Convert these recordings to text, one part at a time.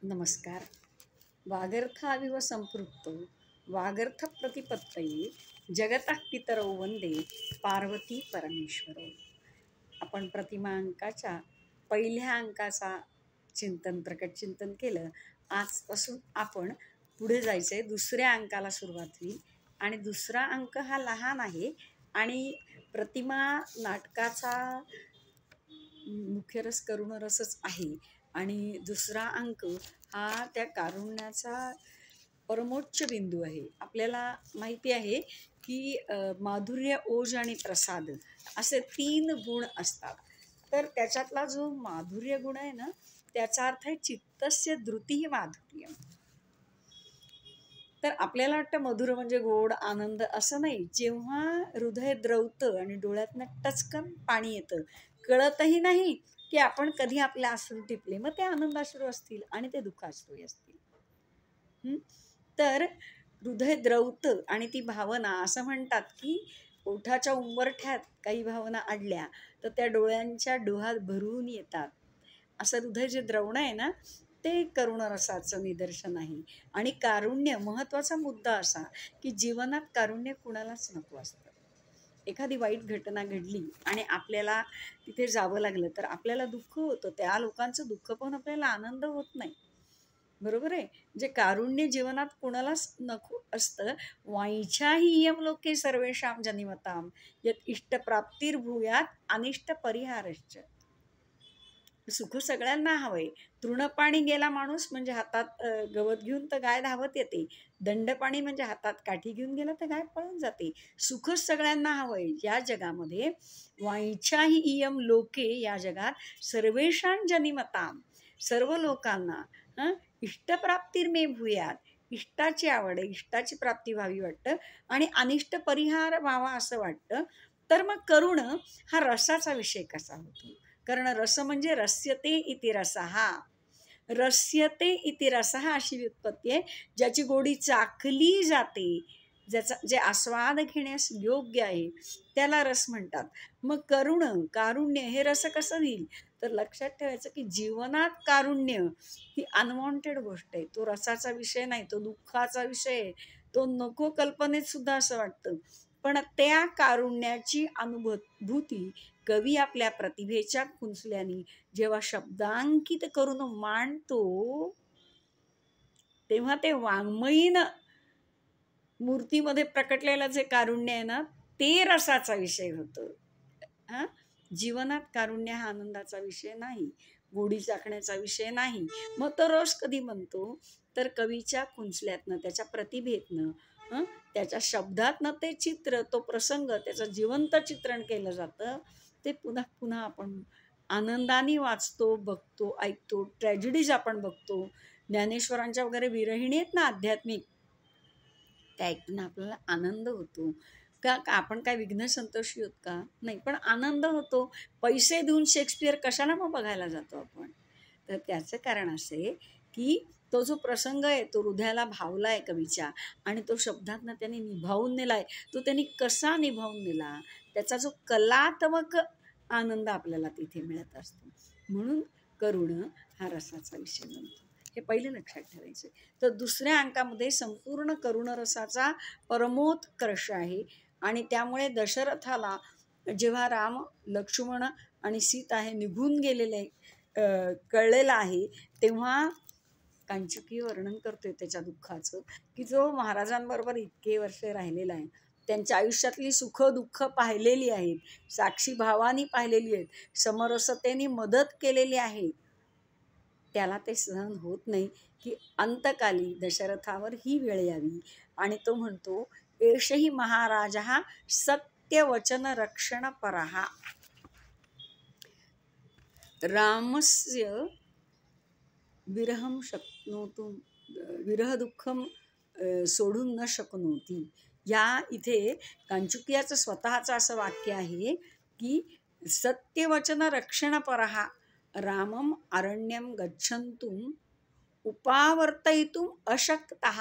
नमस्कार. वागर्थाविव संपृक्तो वागर्थ प्रतिपत्तये जगतः पितरौ वंदे पार्वती परमेश्वरो. आपण प्रतिमा अंकाच्या पहिल्या अंकाचा प्रकट चिंतन केलं. आजपासून आपण पुढे जायचंय, दुसऱ्या अंकाला सुरुवात होईल. आणि दुसरा अंक हा लहान आहे आणि प्रतिमा नाटकाचा मुख्य रस करुण रसच आहे. आणि दुसरा अंक हा त्या कारुण्याचा परमोच्च बिंदू आहे. आपल्याला माहिती आहे की माधुर्य, ओज आणि प्रसाद असे 3 गुण असतात. तर त्याच्यातला जो माधुर्य गुण आहे ना, त्याचा अर्थ आहे चित्तस्य धृती माधुर्य. तर आपल्याला वाटतं मधुर म्हणजे गोड, आनंद, असं नाही. जेव्हा हृदय द्रवतं आणि डोळ्यातनं टचकन पाणी येतं, कळतही नाही की आपण कधी आपले अश्रू टिपले, मग ते आनंदाश्रू असतील आणि ते दुःखाश्रू असतील. तर हृदय द्रवतं आणि ती भावना, असं म्हणतात की ओठाच्या उंबरठ्यात काही भावना अडल्या तर त्या डोळ्यांच्या डोहात भरून येतात. असं हृदय जे द्रवणं आहे ना, ते करुणरसाचं निदर्शन आहे. आणि कारुण्य, महत्वाचा मुद्दा असा की जीवनात कारुण्य कुणालाच नको असतं. एखादी वाईट घटना घडली आणि आपल्याला तिथे जावं लागलं तर आपल्याला दुःख होतं. त्या लोकांचं दुःख पाहून आपल्याला आनंद होत नाही. बरोबर आहे. जे कारुण्य जीवनात कुणालाच नको असतं. वाईच्याही इयं लोके सर्वेषां जनिमतां यत् इष्टप्राप्तिर्भूयात् अनिष्ट परिहारश्च. सुख सगळ्यांना हवंय. तृणपाणी गेला माणूस म्हणजे हातात गवत घेऊन तर गाय धावत येते. दंडपाणी म्हणजे हातात काठी घेऊन गेला तर गाय पळून जाते. सुख सगळ्यांना हवंय. या जगामध्ये वाईच्याही इयं लोके, या जगात सर्वेषां जनिमतां, सर्व लोकांना इष्टप्राप्तिर्मे भूयात, इष्टाची आवड आहे, इष्टाची प्राप्ती व्हावी वाटतं आणि अनिष्ट परिहार व्हावा असं वाटतं. तर मग करुण हा रसाचा विषय कसा होतो? कारण रस म्हणजे रस्यते इति रसः. रस्यते इति रसः अशी व्युत्पत्ती आहे. ज्याची गोडी चाखली जाते, जे आस्वाद घेण्यास योग्य आहे, त्याला रस म्हणतात. मग कारुण्य हे रस कसं होईल? तर लक्षात ठेवायचं की जीवनात कारुण्य ही अनवॉन्टेड गोष्ट आहे. तो रसाचा विषय नाही, तो दुःखाचा विषय आहे. तो नको कल्पनेत सुद्धा असं वाटतं. पण त्या कारुण्याची अनुभूती कवी आपल्या प्रतिभेच्या कुंचल्याने जेव्हा शब्दांकित करून मांडतो, तेव्हा ते वाङ्मयीन मूर्तीमध्ये प्रकटलेलं जे कारुण्य आहे ना, ते रसाचा विषय होतं. जीवनात कारुण्य हा आनंदाचा विषय नाही, गोडी चाखण्याचा विषय नाही. मग तो रस कधी बनतो? तर कवीच्या कुंचल्यातनं, त्याच्या प्रतिभेतनं, त्याच्या शब्दातनं ते चित्र, तो प्रसंग, त्याचं जिवंत चित्रण केलं जातं. ते पुन्हा पुन्हा आपण आनंदाने वाचतो, बघतो, ऐकतो. ट्रॅजेडीज आपण बघतो. ज्ञानेश्वरांच्या वगैरे विरहिणी आहेत ना आध्यात्मिक, त्या ऐकून आपल्याला आनंद होतो. का आपण काय विघ्न संतोषी होत का? नाही, पण आनंद होतो. पैसे देऊन शेक्सपियर कशाला मग बघायला जातो आपण? तर त्याचं कारण असे की तो जो प्रसंग आहे तो हृदयाला भावला आहे कवीच्या, आणि तो शब्दातनं त्यांनी निभावून नेलाय. तो त्यांनी कसा निभावून नेला, त्याचा जो कलात्मक आनंद आपल्याला तिथे मिळत असतो. म्हणून करुण हा रसाचा विषय बनतो. हे पहिले लक्षात ठेवायचं. तर दुसऱ्या अंकामध्ये संपूर्ण करुण रसाचा परमोत्कर्ष आहे. आणि त्यामुळे दशरथाला जेव्हा राम, लक्ष्मण आणि सीता हे निघून गेलेले कळलेलं आहे, तेव्हा कांचुकी वर्णन करतोय त्याच्या दुःखाचं, की जो महाराजांबरोबर इतके वर्ष राहिलेला आहे, त्यांच्या आयुष्यातली सुख दुःख पाहिलेली आहेत, साक्षी भावानी पाहिलेली आहेत, समरसतेने मदत केलेली आहे, त्याला ते सहन होत नाही की अंतकाली दशरथावर ही वेळ यावी. आणि तो म्हणतो, एषही महाराजः सत्यवचन रक्षण परहा, रामस्य विरहं शक्नोतु, विरह दुःखम सोडून न शक्नोती. या इथे कांचुकियाचं स्वतःचं असं वाक्य आहे की सत्यवचन रक्षण परहा रामम अरण्यम गच्छन्तुम उपावर्तयितुम अशक्तः.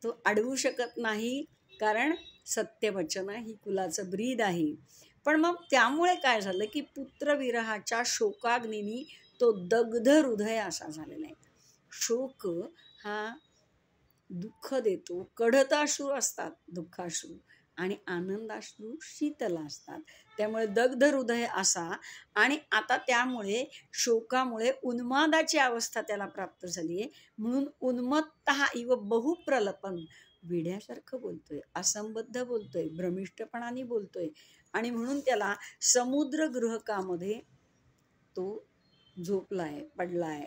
तो अडवू शकत नाही, कारण सत्यवचन ही कुलाचं ब्रीद आहे. पण मग त्यामुळे काय झालं की पुत्रविरहाच्या शोकाग्नीनी तो दग्ध हृदय असा झालेला आहे. शोक हा दुःख देतो, कढताश्रू असतात दुःखाश्रू, आणि आनंदाश्रू शीतल असतात. त्यामुळे दग्ध हृदय असा. आणि आता त्यामुळे शोकामुळे उन्मादाची अवस्था त्याला प्राप्त झाली आहे. म्हणून उन्मत्तः इव बहुप्रलपन, वेड्यासारखं बोलतोय, असंबद्ध बोलतोय, भ्रमिष्टपणाने बोलतोय. आणि म्हणून त्याला समुद्र गृहकामध्ये तो झोपलाय, पडलाय.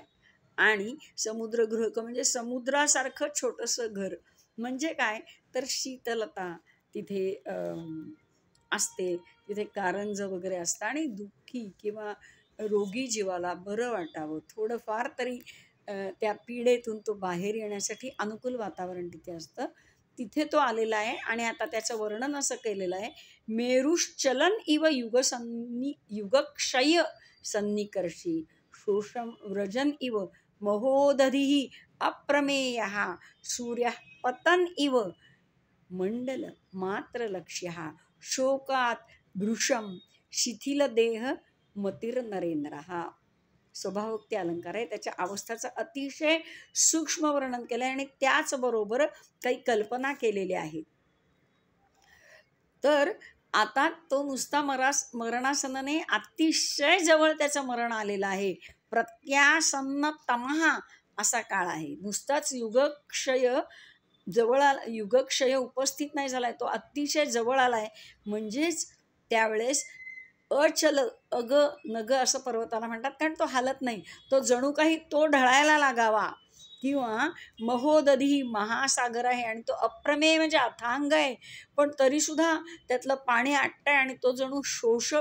आणि समुद्रगृहक म्हणजे समुद्रासारखं छोटंसं घर. म्हणजे काय तर शीतलता तिथे असते, तिथे कारंज वगैरे असतं. आणि दुःखी किंवा रोगी जीवाला बरं वाटावं, थोडंफार तरी त्या पीडेतून तो बाहेर येण्यासाठी अनुकूल वातावरण तिथे असतं. तिथे तो आलेला आहे. आणि आता त्याचं वर्णन असं केलेलं आहे, मेरुश्चलन इव युगक्षय सन्निकर्षी, शोषम व्रजन इव महोदधिः अप्रमेयः, सूर्यः पतन इव मंडल मात्र लक्ष्यः, शोकात भृशम शिथिल देह मतिर नरेंद्रः. स्वभावोक्ती अलंकार आहे. त्याच्या अवस्थाचं अतिशय सूक्ष्म वर्णन केलंय आणि त्याचबरोबर काही कल्पना केलेल्या आहेत. तर आता तो नुसता मरणासनाने अतिशय जवळ त्याचं मरण आलेलं आहे. प्रत्यासन्न तमहा असा काळ आहे. नुसताच युगक्षय जवळ युगक्षय उपस्थित नाही झालाय, तो अतिशय जवळ आलाय. म्हणजेच त्यावेळेस अचल अग नग असं पर्वताला म्हणतात, कारण तो हालत नाही. तो जणू काही तो ढळायला लागावा. किंवा महोदधी महासागर आहे आणि तो अप्रमेय म्हणजे अथांग आहे, पण तरीसुद्धा त्यातलं पाणी आटतंय आणि तो जणू शोष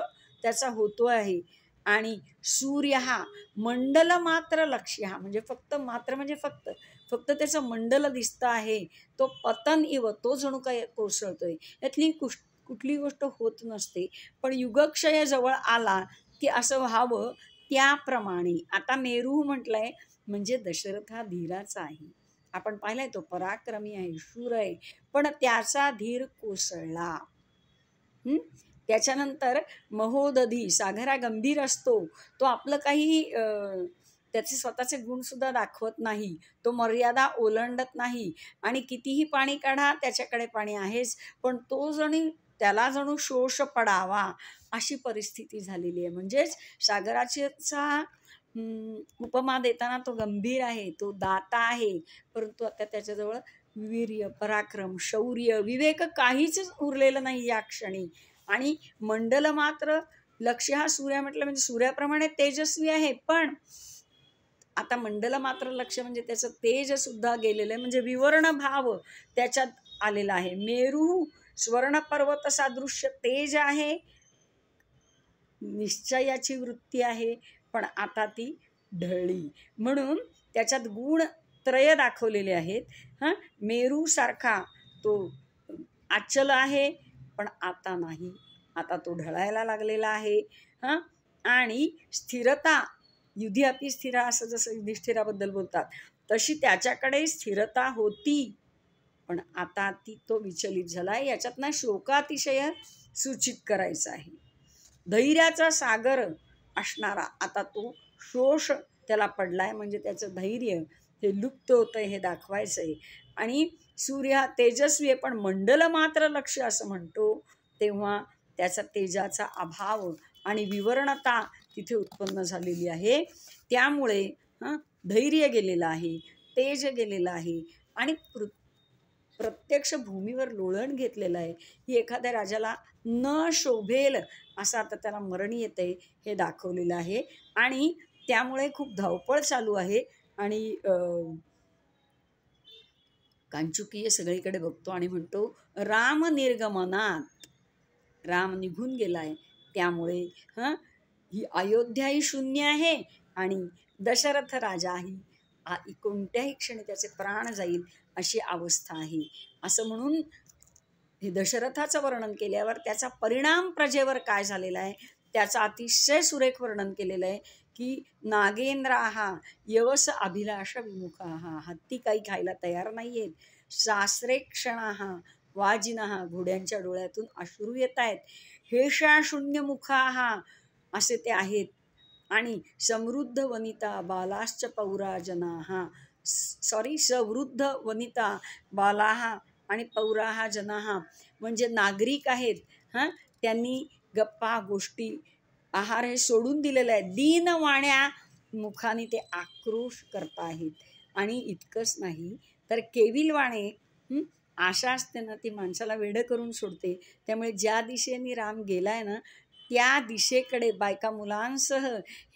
त्याचा होतो आहे. आणि सूर्य हा मंडल मात्र लक्ष्य, हा म्हणजे फक्त मात्र म्हणजे फक्त फक्त त्याचं मंडल दिसतं आहे. तो पतन इव, तो जणू काय कोसळतोय. यातली कुठली गोष्ट होत नसते, पण युगक्षय जवळ आला की असं व्हावं त्याप्रमाणे. आता मेरू म्हटलंय म्हणजे दशरथ हा धीराचा आहे. आपण पाहिलाय तो पराक्रमी आहे, शूर आहे, पण त्याचा धीर कोसळला. त्याच्यानंतर महोदधी, सागरा गंभीर असतो. तो आपलं काही त्याचे स्वतःचे गुण सुद्धा दाखवत नाही. तो मर्यादा ओलांडत नाही. आणि कितीही पाणी काढा त्याच्याकडे पाणी आहेच, पण तो त्याला जणू शोष पडावा अशी परिस्थिती झालेली आहे. म्हणजेच सागराचा उपमा देताना तो गंभीर आहे, तो दाता आहे, परंतु आता त्याच्याजवळ वीर्य, पराक्रम, शौर्य, विवेक काहीच उरलेलं नाही या क्षणी. आणि मंडल मात्र लक्ष्य, हा सूर्य म्हटलं म्हणजे सूर्याप्रमाणे तेजस्वी आहे, पण आता मंडल मात्र लक्ष्य म्हणजे त्याचं तेज सुद्धा गेलेलं आहे. म्हणजे विवर्ण भाव त्याच्यात आलेला आहे. मेरू स्वर्ण पर्वत सादृश्य तेज आहे, निश्चयाची वृत्ती आहे, पण आता ती ढळली. म्हणून त्याच्यात गुण त्रय दाखवलेले आहेत. मेरू सारखा तो अचल आहे, पण आता नाही, आता तो ढळायला लागलेला आहे. आणि स्थिरता, युधी अपि स्थिरा असं जसं युधिष्ठिराबद्दल बोलतात, तशी त्याच्याकडे स्थिरता होती, पण आता तो विचलित झाला. याच्यातनं शोकातिशय सूचित करायचा आहे. धैर्याचा सागर असणारा आता तो शोष त्याला पडलाय, म्हणजे त्याचं धैर्य हे लुप्त होतंय हे दाखवायचं आहे. आणि सूर्य हा तेजस्वी आहे, पण मंडल मात्र लक्ष्य असं म्हणतो, तेव्हा त्याचा तेजाचा अभाव आणि विवरणता तिथे उत्पन्न झालेली आहे. त्यामुळे धैर्य गेलेलं आहे, तेज गेलेलं आहे, आणि प्रत्यक्ष भूमीवर लोळण घेतलेलं आहे. ही एखाद्या राजाला न शोभेल असं आता त्याला मरण येतंय हे दाखवलेलं आहे. आणि त्यामुळे खूप धावपळ चालू आहे. आणि कांचुकीय सगळीकडे बघतो आणि म्हणतो, राम निर्गमनात, राम निघून गेलाय, त्यामुळे ही अयोध्याही शून्य आहे आणि दशरथ राजाही कोणत्याही क्षणी त्याचे प्राण जाईल अशी अवस्था आहे. असं म्हणून हे दशरथाचं वर्णन केल्यावर त्याचा परिणाम प्रजेवर काय झालेला आहे त्याचं अतिशय सुरेख वर्णन केलेलं आहे. की नागेंद्राहा यवस अभिलाष विमुखाहा, हत्ती काही खायला तयार नाही आहेत. सासरे क्षणाहा वाजिनाहा, घोड्यांच्या डोळ्यातून अश्रू येत आहेत. हेषा शून्य मुखाहा, असे ते आहेत. आणि समृद्ध वनिता बालाश्च पौरा जनाः, सवृद्ध वनिता बालाः आणि पौराः जनाः म्हणजे नागरिक आहेत. त्यांनी गप्पा गोष्टी आहार हे सोडून दिलेलं आहे. दीनवाण्या मुखाने ते आक्रोश करताहेत. आणि इतकंच नाही तर केविलवाणे आशा असते ना ती माणसाला वेडं करून सोडते. त्यामुळे ज्या दिशेने राम गेलाय ना त्या दिशेकडे बायका मुलांसह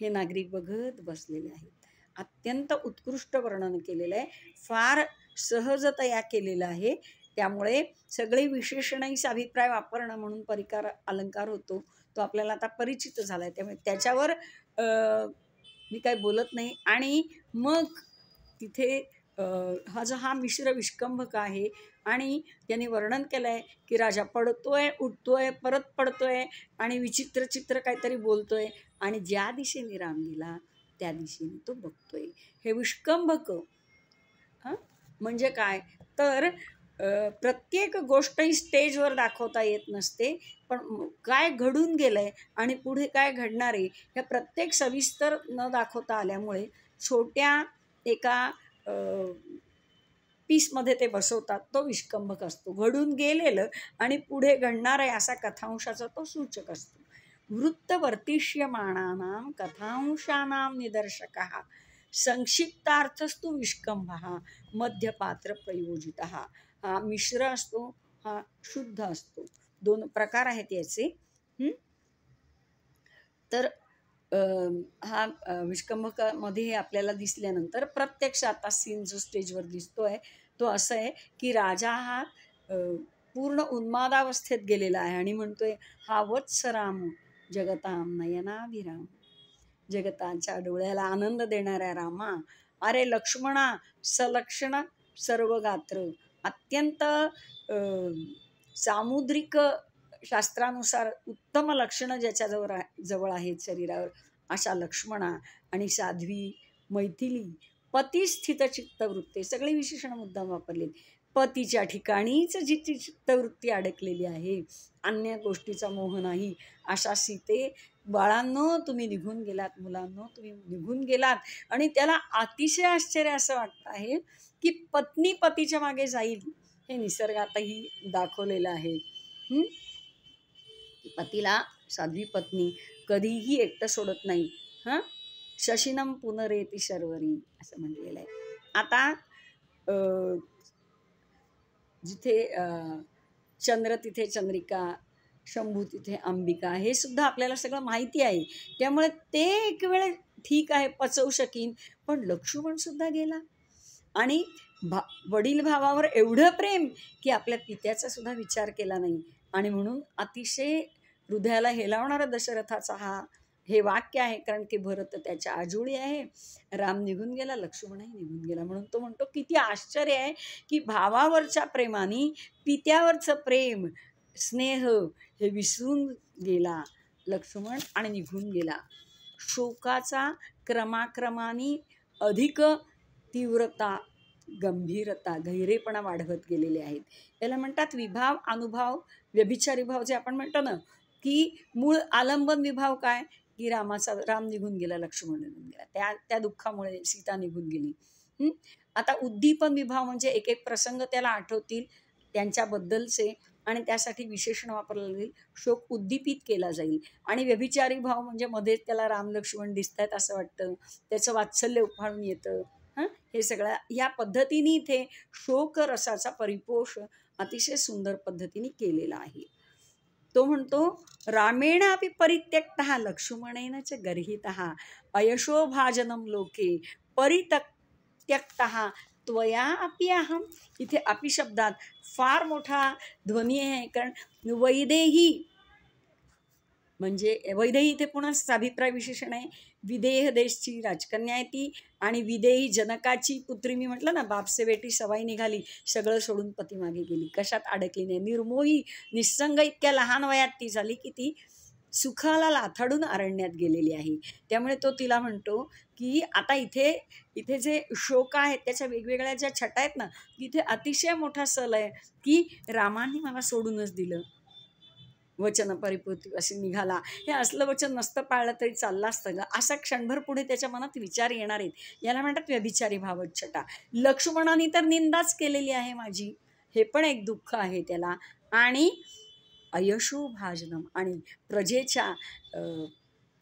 हे नागरिक बघत बसलेले आहेत. अत्यंत उत्कृष्ट वर्णन केलेलं आहे, फार सहजतया केलेलं आहे. त्यामुळे सगळे विशेषणही अभिप्राय वापरणं म्हणून परिकार अलंकार होतो, तो आपल्याला आता परिचित झाला आहे. त्यामुळे त्याच्यावर मी काही बोलत नाही. आणि मग तिथे हा मिश्र विष्कंभक आहे आणि त्याने वर्णन केलं आहे की राजा पडतोय उठतोय परत पडतोय आणि विचित्र चित्र काहीतरी बोलतोय आणि ज्या दिशेने राम गेला त्या दिशेने तो बघतोय. हे विष्कंभक म्हणजे काय तर प्रत्येक गोष्टही स्टेजवर दाखवता येत नसते, पण काय घडून गेलंय आणि पुढे काय घडणार आहे ह्या प्रत्येक सविस्तर न दाखवता आल्यामुळे छोट्या एका पीसमध्ये ते बसवतात. तो विष्कंभक असतो. घडून गेलेलं आणि पुढे घडणार आहे असा कथांशाचा तो सूचक असतो. वृत्तवर्तिष्यमाणानां कथांशानां निदर्शकः संक्षिप्तार्थस्तु विष्कंभः मध्यपात्र प्रयोजितः. हा मिश्र असतो, हा शुद्ध असतो. दोन प्रकार आहेत याचे. तर हा विष्कंभकामध्ये आपल्याला दिसल्यानंतर प्रत्यक्ष आता सीन जो स्टेजवर दिसतोय तो असं आहे की राजा हा पूर्ण उन्मादावस्थेत गेलेला आहे आणि म्हणतोय हा वत्सराम जगताम नयनाभिराम, जगतांच्या डोळ्याला आनंद देणाऱ्या रामा, अरे लक्ष्मणा सलक्षण सर्व गात्र, अत्यंत सामुद्रिक शास्त्रानुसार उत्तम लक्षणं ज्याच्याजवळ जवळ आहेत शरीरावर अशा लक्ष्मणा आणि साध्वी मैथिली, पती स्थित चित्तवृत्ती, सगळे विशेषण मुद्दाम वापरलेत. पतीच्या ठिकाणीच जी चित्तवृत्ती अडकलेली आहे, अन्य गोष्टीचा मोह नाही, अशा सीते बाळांनो तुम्ही निघून गेलात, मुलांनो तुम्ही निघून गेलात. आणि त्याला अतिशय आश्चर्य असं वाटतं आहे की पत्नी पतीच्या मागे जाईल, हे निसर्गातही दाखवलेलं आहे. पतीला साध्वी पत्नी कधीही एकटं सोडत नाही. शशिनम पुनरेती शर्वरी असं म्हटलेलं आहे. आता जिथे चंद्र तिथे चंद्रिका, शंभू तिथे अंबिका, हे सुद्धा आपल्याला सगळं माहिती आहे. त्यामुळे ते एक वेळ ठीक आहे पचवू शकीन, पण लक्ष्मण सुद्धा गेला आणि वडील भावावर एवढं प्रेम की आपल्या पित्याचा सुद्धा विचार केला नाही. आणि म्हणून अतिशय हृदयाला हेलावणारा दशरथाचा हे वाक्य आहे, कारण की भरत त्याच्या आजोळी आहे, राम निघून गेला, लक्ष्मणही निघून गेला. म्हणून तो म्हणतो किती आश्चर्य आहे की भावावरच्या प्रेमाने पित्यावरचं प्रेम स्नेह हे विसरून गेला लक्ष्मण आणि निघून गेला. शोकाचा क्रमाक्रमाने अधिक तीव्रता, गंभीरता, गहिरेपणा वाढवत गेलेले आहेत. याला म्हणतात विभाव, अनुभाव, व्यभिचारी भाव. जे आपण म्हणतो ना की मूळ आलंबन विभाव काय की राम निघून गेला, लक्ष्मण निघून गेला, त्या दुःखामुळे सीता निघून गेली. आता उद्दीपन विभाव म्हणजे एक एक प्रसंग त्याला आठवतील त्यांच्याबद्दलचे आणि त्यासाठी विशेषण वापरलं जाईल, शोक उद्दीपित केला जाईल. आणि व्यभिचारी भाव म्हणजे मध्येच त्याला राम लक्ष्मण दिसत आहेत असं वाटतं, त्याचं वात्सल्य उफाळून येतं. हे सगळ्या या पद्धतीने इथे शोक रसाचा परिपोष अतिशय सुंदर पद्धतीने केलेला आहे. तो म्हणतो रामेण अपि परित्यक्तः लक्ष्मणेन च गर्हितः अयशोभाजनम लोके परित्यक्तः त्वया अपि अहम. इथे अपि शब्दात फार मोठा ध्वनी आहे, कारण वैदेही म्हणजे वैदेही इथे पुन्हा अभिप्राय विशेषण आहे. विदेह देशची राजकन्या आहे ती, आणि विदेही जनकाची पुत्री. मी म्हटलं ना बापसे बेटी सवाई निघाली, सगळं सोडून पतीमागे गेली, कशात अडकली नाही, निर्मोही निस्संग इतक्या लहान वयात ती झाली की ती सुखाला लाथाडून अरण्यात गेलेली आहे. त्यामुळे तो तिला म्हणतो की आता इथे जे शोक आहेत त्याच्या वेगवेगळ्या ज्या छटा आहेत ना, तिथे अतिशय मोठा सल आहे की रामाने मला सोडूनच दिलं, वचन परिपूर्ती अशी निघाला, हे असलं वचन नसतं पाळलं तरी चाललं असतं ग, असा क्षणभर पुढे त्याच्या मनात विचार येणार आहेत. याला म्हणतात व्यभिचारी भावच्छटा. लक्ष्मणाने तर निंदाच केलेली आहे माझी, हे पण एक दुःख आहे त्याला. आणि अयशो भाजनम, आणि प्रजेच्या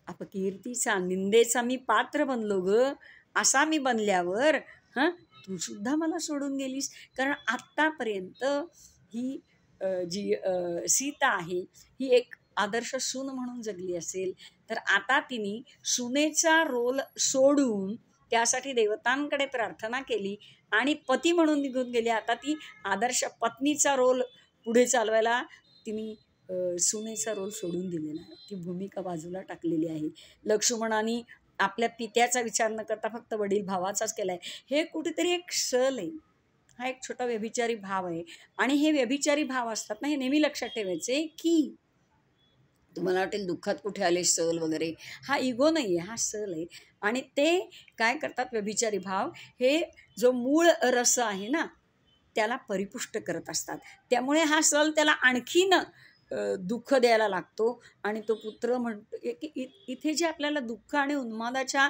अपकीर्तीचा, निंदेचा मी पात्र बनलो ग. असा मी बनल्यावर तू सुद्धा मला सोडून गेलीस. कारण आत्तापर्यंत ही जी सीता आहे ही एक आदर्श सून म्हणून जगली असेल, तर आता तिने सुनेचा रोल सोडून त्यासाठी देवतांकडे प्रार्थना केली आणि पती म्हणून निघून गेली. आता ती आदर्श पत्नीचा रोल पुढे चालवायला तिने सुनेचा रोल सोडून दिलेला आहे, ती भूमिका बाजूला टाकलेली आहे. लक्ष्मणाने आपल्या पित्याचा विचार न करता फक्त वडील भावाचाच केलाय. हे कुठेतरी एक सल आहे, हा एक छोटा व्यभिचारी भाव आहे. आणि हे व्यभिचारी भाव असतात ना, हे नेहमी लक्षात ठेवायचे की तुम्हाला वाटेल दुःखात कुठे आले सल वगैरे, हा इगो नाही आहे, हा सल आहे. आणि ते काय करतात व्यभिचारी भाव, हे जो मूळ रस आहे ना त्याला परिपुष्ट करत असतात. त्यामुळे हा सल त्याला आणखीन दुःख द्यायला लागतो. आणि तो पुत्र म्हणतो की इथे जे आपल्याला दुःख आणि उन्मादाच्या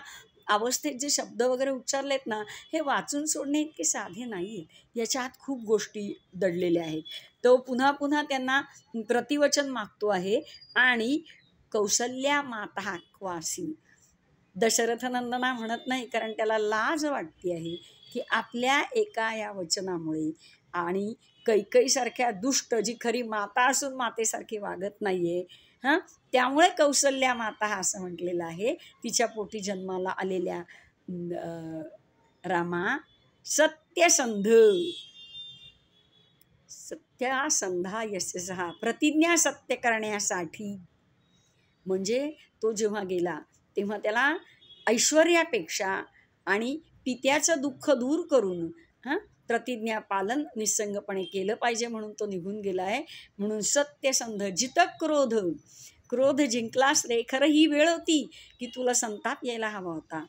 अवस्थेत जे शब्द वगैरे उच्चारलेत ना, हे वाचून सोडणे इतके साधे नाही आहेत, याच्या आत खूप गोष्टी दडलेल्या आहेत. तो पुन्हा पुन्हा त्यांना प्रतिवचन मागतो आहे. आणि कौसल्या माता क्वासी, दशरथनंदना म्हणत नाही, कारण त्याला लाज वाटते आहे की आपल्या एका या वचनामुळे, आणि कैकईसारख्या दुष्ट जी खरी माता असून मातेसारखी वागत नाहीये, त्यामुळे कौसल्या माता असं म्हटलेलं आहे. तिच्या पोटी जन्माला आलेल्या रामा सत्यसंध, सत्यासंधा यशसहा, प्रतिज्ञा सत्य करण्यासाठी. म्हणजे तो जेव्हा गेला तेव्हा त्याला ऐश्वर्यापेक्षा आणि पित्याचं दुःख दूर करून प्रतिज्ञा पालन निसंगपणे केलं पाहिजे म्हणून तो निघून गेला आहे. म्हणून सत्यसंध, जित क्रोध, क्रोध जिंकलास रे. खरं ही वेळ होती की तुला संताप यायला हवा होता.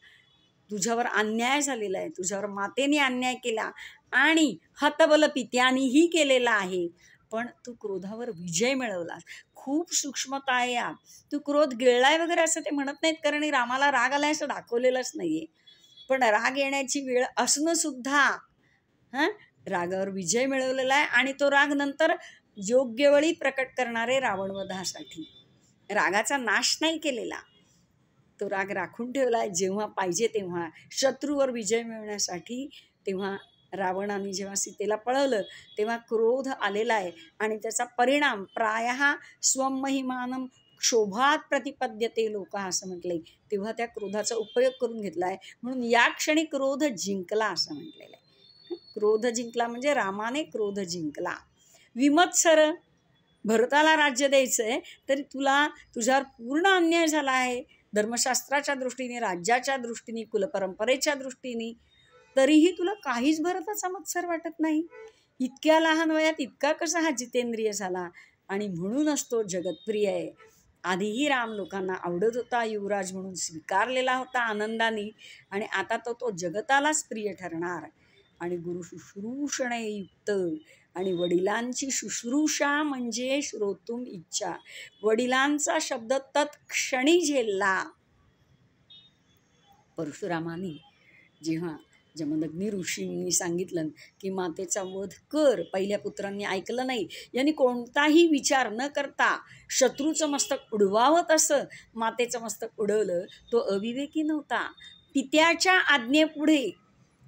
तुझ्यावर अन्याय झालेला आहे, तुझ्यावर मातेने अन्याय केला आणि हतबल पित्यानेही केलेला आहे, पण तू क्रोधावर विजय मिळवलास. खूप सूक्ष्मता आहे यात. तू क्रोध गिळलाय वगैरे असं ते म्हणत नाहीत, कारण रामाला राग आलाय असं दाखवलेलंच नाहीये. पण राग येण्याची वेळ असणं सुद्धा रागावर विजय मिळवलेला आहे. आणि तो राग नंतर योग्य वेळी प्रकट करणारे रावणवधासाठी. रागाचा नाश नाही केलेला, तो राग राखून ठेवलाय जेव्हा पाहिजे तेव्हा शत्रूवर विजय मिळवण्यासाठी. तेव्हा रावणाने जेव्हा सीतेला पळवलं तेव्हा क्रोध आलेला आहे आणि त्याचा परिणाम प्रायः स्वमहिमानम क्षोभात प्रतिपद्यते लोक असं म्हटलंय. तेव्हा त्या क्रोधाचा उपयोग करून घेतलाय, म्हणून या क्षणी क्रोध जिंकला असं म्हटलेलं आहे. क्रोध जिंकला म्हणजे रामाने क्रोध जिंकला. विमत्सर, भरताला राज्य द्यायचंय तरी तुला तुझ्यावर पूर्ण अन्याय झाला आहे, धर्मशास्त्राच्या दृष्टीने, राज्याच्या दृष्टीने, कुलपरंपरेच्या दृष्टीने, तरीही तुला काहीच भरताचा मत्सर वाटत नाही. इतक्या लहान वयात इतका कसा हा जितेंद्रिय झाला. आणि म्हणूनच तो जगतप्रिय आहे. आधीही राम लोकांना आवडत होता, युवराज म्हणून स्वीकारलेला होता आनंदाने, आणि आता तो जगतालाच प्रिय ठरणार. आणि गुरु शुश्रूषणे युक्त, आणि वडिलांची शुश्रूषा म्हणजे श्रोतुम इच्छा. वडिलांचा शब्द तत्क्षणी झेलला. परशुरामानी जेव्हा जमदग्नी ऋषींनी सांगितलं की मातेचा वध कर, पहिल्या पुत्रांनी ऐकलं नाही. यांनी कोणताही विचार न करता शत्रूचं मस्तक उडवावं तसं मातेचं मस्तक उडवलं. तो अविवेकी नव्हता, पित्याच्या आज्ञेपुढे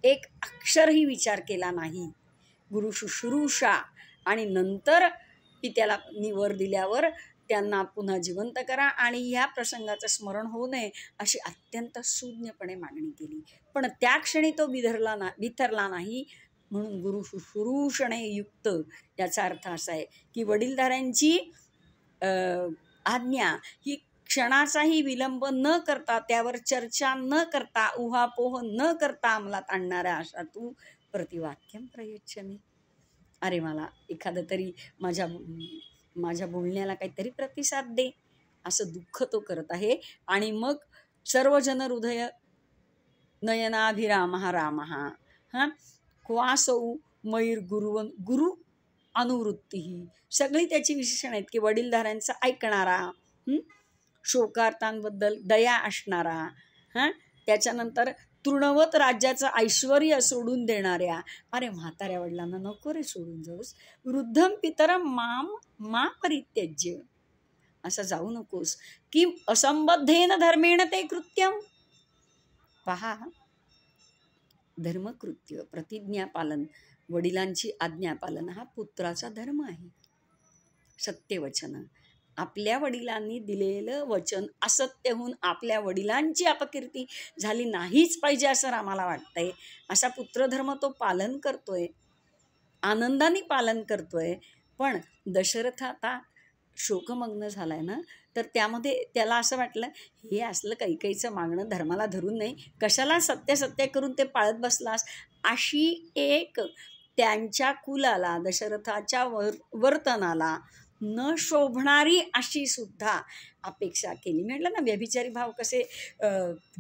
एक अक्षरही विचार केला नाही. गुरु शुश्रूषा, आणि नंतर पित्याला निवर दिल्यावर त्यांना पुन्हा जिवंत करा आणि ह्या प्रसंगाचं स्मरण होऊ नये अशी अत्यंत सूज्ञपणे मागणी केली. पण त्या क्षणी तो बिथरला नाही. म्हणून गुरु शुश्रूषणे युक्त, याचा अर्थ असा आहे की वडीलधाऱ्यांची आज्ञा ही क्षणाचाही विलंब न करता, त्यावर चर्चा न करता, उहापोह न करता अंमलात आणणारा अशा तू प्रतिवाक्यम प्रयच्छमी. अरे मला एखादं तरी माझ्या बोलण्याला काहीतरी प्रतिसाद दे, असं दुःख तो करत आहे. आणि मग सर्वजन हृदय नयनाभिरामः रामः क्वासौ मैर्गुरु, गुरु अनुवृत्ती, सगळी त्याची विशेषण आहेत की वडीलधाऱ्यांचं ऐकणारा, शोकार्तांबद्दल दया असणारा, त्याच्यानंतर तृणवत राज्याचं ऐश्वर्य सोडून देणाऱ्या, अरे म्हाताऱ्या वडिलांना नको रे सोडून जाऊस, वृद्धम पितरम मा परित्यज्य, असं जाऊ नकोस, की असंबद्धेन धर्मेण ते कृत्यम. पहा, धर्मकृत्य, प्रतिज्ञापालन, वडिलांची आज्ञापालन हा पुत्राचा धर्म आहे. सत्यवचन, आपल्या वडिलांनी दिलेलं वचन असत्य होऊन आपल्या वडिलांची अपकीर्ती झाली नाहीच पाहिजे असं रामाला वाटतंय. असा पुत्रधर्म तो पालन करतोय, आनंदाने पालन करतोय. पण दशरथ आता शोकमग्न झालाय ना, तर त्यामध्ये त्याला असं वाटलं, हे असलं कैकेयीचं मागणं धर्माला धरून नाही, कशाला सत्य सत्य करून ते पाळत बसलास, अशी एक त्यांच्या कुलाला, दशरथाच्या वर्तनाला न शोभणारी अशी सुद्धा अपेक्षा केली. म्हटलं ना, व्यभिचारी भाव कसे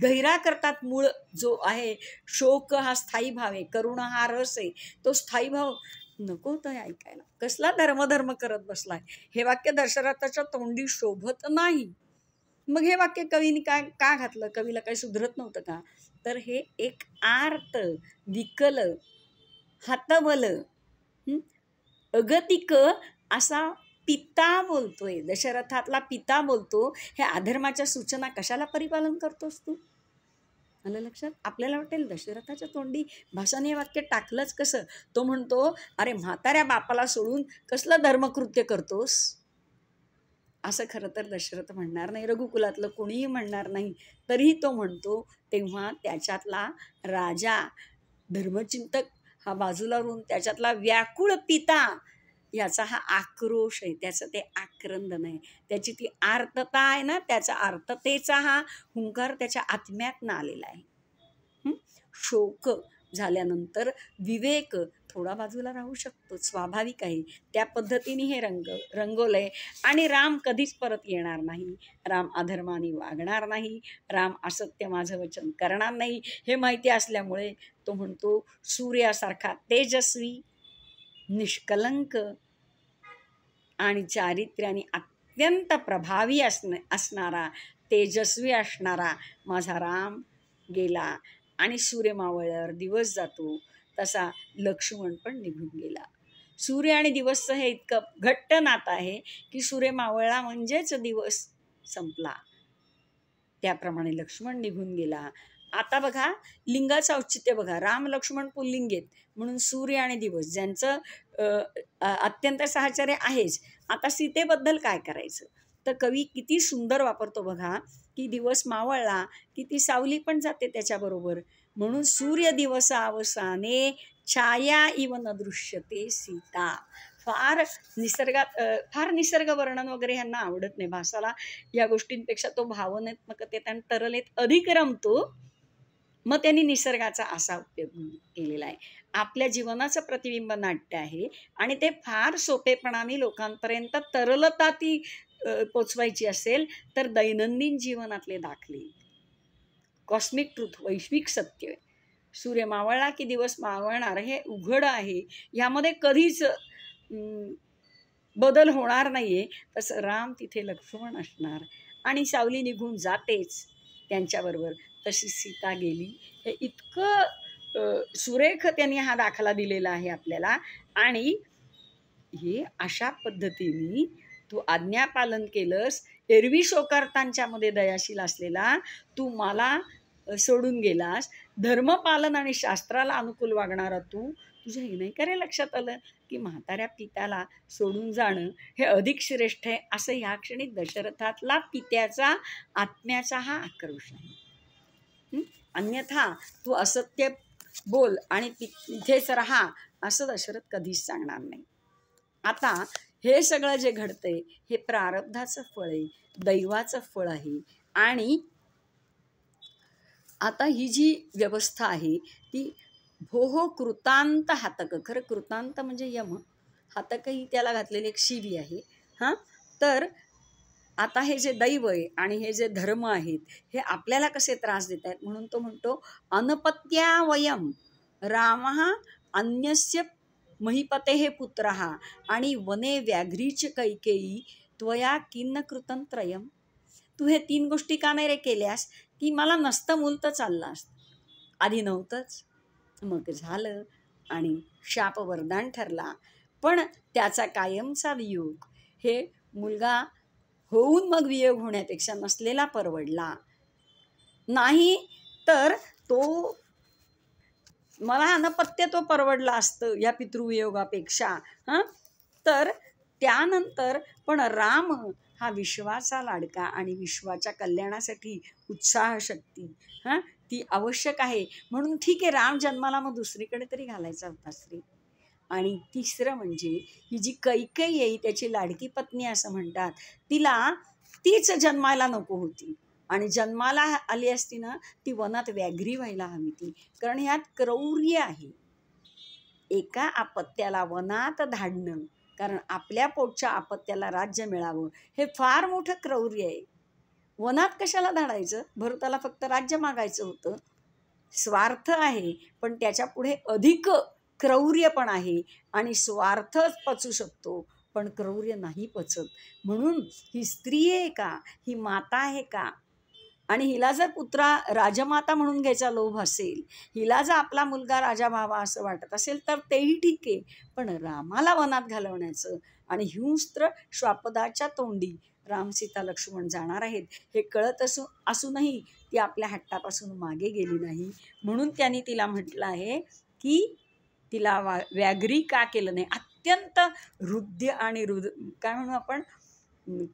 गहिरा करतात. मूळ जो आहे शोक हा स्थायी भाव आहे, करुणा हा रस आहे, तो स्थायी भाव नको होतं ऐकायला. कसला धर्मधर्म करत बसलाय, हे वाक्य दशरथाच्या तोंडी शोभत नाही. मग हे वाक्य कवीने का घातलं? कवीला काही सुधरत नव्हतं का? तर हे एक आर्त, विकल, हातबल, अगतिक असा पिता बोलतोय, दशरथातला पिता बोलतो. हे अधर्माच्या सूचना कशाला परिपालन करतोस तू? आलं लक्षात? आपल्याला वाटेल दशरथाच्या तोंडी भाषाने हे वाक्य टाकलंच कसं? तो म्हणतो, अरे म्हाताऱ्या बापाला सोडून कसलं धर्मकृत्य करतोस, असं खरं तर दशरथ म्हणणार नाही, रघुकुलातलं कोणीही म्हणणार नाही. तरीही तो म्हणतो. तेव्हा त्याच्यातला राजा धर्मचिंतक हा बाजूला राहून त्याच्यातला व्याकुळ पिता याचा हा आक्रोश आहे, त्याचं ते आक्रंदन आहे, त्याची ती आर्तता आहे ना, त्याचा आर्ततेचा हा हुंकार त्याच्या आत्म्यातनं आलेला आहे. शोक झाल्यानंतर विवेक थोडा बाजूला राहू शकतो, स्वाभाविक आहे. त्या पद्धतीने हे रंगवलंय. आणि राम कधीच परत येणार नाही, राम अधर्माने वागणार नाही, राम असत्य माझं वचन करणार नाही, हे माहिती असल्यामुळे तो म्हणतो, सूर्यासारखा तेजस्वी, निष्कलंक आणि चारित्र्याने अत्यंत प्रभावी असणारा, तेजस्वी असणारा माझा राम गेला. आणि सूर्य मावळल्यावर दिवस जातो, तसा लक्ष्मण पण निघून गेला. सूर्य आणि दिवसचं हे इतकं घट्ट नातं आहे की सूर्य मावळला म्हणजेच दिवस संपला. त्याप्रमाणे लक्ष्मण निघून गेला. आता बघा लिंगाचं औचित्य बघा, राम लक्ष्मण पुल्लिंग आहेत म्हणून सूर्य आणि दिवस ज्यांचं अत्यंत साहचर्य आहेच. आता सीतेबद्दल काय करायचं, तर कवी किती सुंदर वापरतो बघा, की दिवस मावळला की ती सावली पण जाते त्याच्याबरोबर. म्हणून सूर्य दिवस अवसाने छाया इव न दृश्यते सीता. फार निसर्ग वर्णन वगैरे ह्यांना आवडत नाही. भासाला या गोष्टींपेक्षा तो भावनात्मकतेत आणि तरलेत अधिक रमतो. मग त्यांनी निसर्गाचा असा उपयोग केलेला आहे. आपल्या जीवनाचं प्रतिबिंब नाट्य आहे आणि ते फार सोपेपणाने लोकांपर्यंत तरलता ती पोचवायची असेल तर दैनंदिन जीवनातले दाखले, कॉस्मिक ट्रूथ, वैश्विक सत्य, सूर्य मावळला की दिवस मावळणार हे उघड आहे, यामध्ये कधीच बदल होणार नाहीये. तसं राम तिथे लक्ष्मण असणार आणि सावली निघून जातेच त्यांच्याबरोबर, तशी सीता गेली. हे इतकं सुरेख त्यांनी हा दाखला दिलेला आहे आपल्याला. आणि हे अशा पद्धतीने तू आज्ञापालन केलंस, एरवी शोकार्तांच्या मध्ये दयाशील असलेला तू मला सोडून गेलास, धर्मपालन आणि शास्त्राला अनुकूल वागणारा तू, तुझ्या हे नाही करे लक्षात आलं की म्हाताऱ्या पित्याला सोडून जाणं हे अधिक श्रेष्ठ आहे, असं ह्या क्षणी दशरथातला पित्याचा आत्म्याचा हा आक्रोश आहे. अन्यथा तू असत्य बोल आणि तिथेच राहा असं दशरथ कधीच सांगणार नाही. आता हे सगळं जे घडतंय हे प्रारब्धाचं फळ आहे, दैवाचं फळ आहे. आणि आता ही जी व्यवस्था आहे ती भोहो कृतांत हातक, खरं कृतांत म्हणजे यम, हातक ही त्याला घातलेली एक शिवी आहे. तर आता हे जे दैव आहे आणि हे जे धर्म आहेत हे आपल्याला कसे त्रास देत आहेत, म्हणून तो म्हणतो अनपत्या वयम रामः अन्यस्य महीपते हे पुत्रः आणि वने व्याघ्रीच कैकेयी त्वया किन्न कृतं त्रयम. तू हे 3 गोष्टी का नाही रे केल्यास, की मला नसतं मूल तर चाललं असतं. आधी नव्हतंच, मग झालं आणि शाप वरदान ठरला. पण त्याचा कायमचा वियोग, हे मुलगा होऊन मग वियोग होण्यापेक्षा नसलेला परवडला. नाही तर तो मला अनपत्य तो परवडला असतं या पितृवियोगापेक्षा. तर त्यानंतर पण राम हा विश्वाचा लाडका आणि विश्वाच्या कल्याणासाठी उत्साह शक्ती ती आवश्यक आहे. म्हणून ठीक आहे, राम जन्माला मग दुसरीकडे तरी घालायचा होता स्त्री. आणि तिसरं म्हणजे ही जी कैकेयी आहे, त्याची लाडकी पत्नी असं म्हणतात, तिला तीच जन्माला नको होती. आणि जन्माला आली असती ना, ती वनात व्याघ्री व्हायला हवी ती. कारण ह्यात क्रौर्य आहे. एका अपत्याला वनात धाडणं, कारण आपल्या पोटच्या अपत्याला राज्य मिळावं, हे फार मोठं क्रौर्य आहे. वनात कशाला धाडायचं? भरताला फक्त राज्य मागायचं होतं. स्वार्थ आहे, पण त्याच्या पुढे अधिक क्रौर्य पण आहे. आणि स्वार्थच पचू शकतो, पण क्रौर्य नाही पचत. म्हणून ही स्त्री आहे का, ही माता आहे का? आणि हिला जर राजमाता म्हणून घ्यायचा लोभ असेल, हिला जर आपला मुलगा राजा व्हावा असं वाटत असेल, तर तेही ठीक आहे. पण रामाला वनात घालवण्याचं आणि हिंस्त्र श्वापदाच्या तोंडी राम सीता लक्ष्मण जाणार आहेत हे कळत असूनही ती आपल्या हट्टापासून मागे गेली नाही. म्हणून त्यांनी तिला म्हटलं आहे की तिला व्याघ्री का केलं नाही. अत्यंत हृदय आणि काय म्हणू आपण,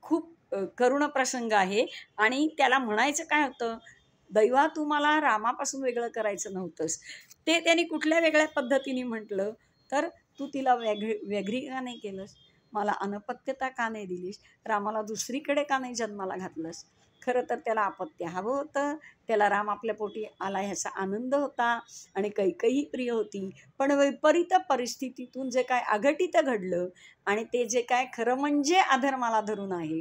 खूप करुण प्रसंग आहे. आणि त्याला म्हणायचं काय होतं, दैवा तू मला रामापासून वेगळं करायचं नव्हतंस. ते त्यांनी कुठल्या वेगळ्या पद्धतीने म्हटलं, तर तू तिला व्याघ्री का नाही केलंस, मला अनपत्यता का नाही दिलीस, रामाला दुसरीकडे का नाही जन्माला घातलंस. खरं तर त्याला अपत्य हवं होतं, त्याला राम आपल्या पोटी आला ह्याचा आनंद होता आणि कैकेयी प्रिय होती. पण विपरीत परिस्थितीतून जे काय अघटित घडलं आणि ते जे काय खरं म्हणजे अधर्माला धरून आहे,